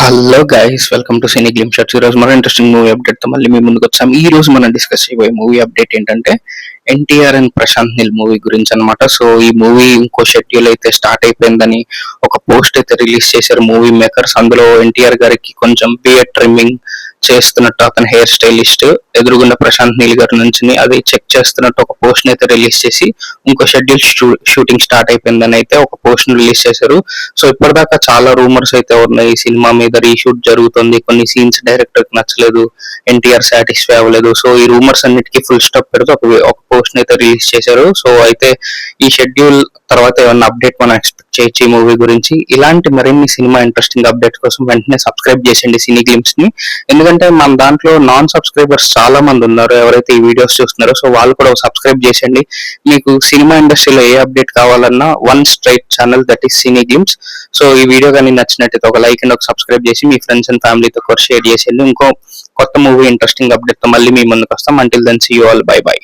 Hello guys, welcome to cine glim shots. ఈ రోజు మన ఇంట్రెస్టింగ్ మూవీ అప్డేట్ తో మళ్ళీ మీ ముందుకు వచ్చాం. ఈ రోజు మనం డిస్కస్ చేయబోయే మూవీ అప్డేట్ ఏంటంటే ఎన్టీఆర్ అండ్ ప్రశాంత్ నీల్ మూవీ గురించి అన్నమాట. సో ఈ మూవీ ఇంకో షెడ్యూల్ అయితే స్టార్ట్ అయిపోయిందని ఒక పోస్ట్ అయితే రిలీజ్ చేశారు మూవీ మేకర్స్. అందులో ఎన్టీఆర్ గారికి కొంచెం బియర్డ్ ట్రిమ్మింగ్ చేస్తున్నట్టు అతని హెయిర్ స్టైలిస్ట్ ఎదురుగున్న ప్రశాంత్ నీల్ గారి నుంచి అది చెక్ చేస్తున్నట్టు ఒక పోస్ట్ అయితే రిలీజ్ చేసి ఇంకో షెడ్యూల్ షూటింగ్ స్టార్ట్ అయిపోయిందని అయితే ఒక పోస్ట్ రిలీజ్ చేశారు. సో ఇప్పటిదాకా చాలా రూమర్స్ అయితే ఉన్నాయి. ఈ సినిమా మీద రీషూట్ జరుగుతుంది, కొన్ని సీన్స్ డైరెక్టర్ కి నచ్చలేదు, ఎన్టీఆర్ సాటిస్ఫై అవ్వలేదు. సో ఈ రూమర్స్ అన్నిటికీ ఫుల్ స్టాప్ పెడుతూ ఒక పోస్ట్ అయితే రిలీజ్ చేశారు. సో అయితే ఈ షెడ్యూల్ తర్వాత ఏమన్నా అప్డేట్ మనం ఎక్స్పెక్ట్ చేయొచ్చు ఈ మూవీ గురించి. ఇలాంటి మరిన్ని సినిమా ఇంట్రెస్టింగ్ అప్డేట్ కోసం వెంటనే సబ్స్క్రైబ్ చేసేయండి సినీ గ్లిమ్స్ ని. ఎందుకంటే మన దాంట్లో నాన్ సబ్స్క్రైబర్స్ చాలా మంది ఉన్నారు ఎవరైతే ఈ వీడియోస్ చూస్తున్నారో. సో వాళ్ళు కూడా సబ్స్క్రైబ్ చేసేయండి. మీకు సినిమా ఇండస్ట్రీలో ఏ అప్డేట్ కావాలన్నా one straight channel, that is cine glimpse. So ఈ వీడియో కానీ నచ్చినట్టయితే ఒక లైక్ అండ్ ఒక సబ్స్క్రైబ్ చేసి మీ ఫ్రెండ్స్ అండ్ ఫ్యామిలీతో కూడా షేర్ చేసేయండి. ఇంకో కొత్త మూవీ ఇంట్రెస్టింగ్ అప్డేట్ తో మళ్ళీ మీ ముందుకు వస్తాం. Until then see you all, bye by.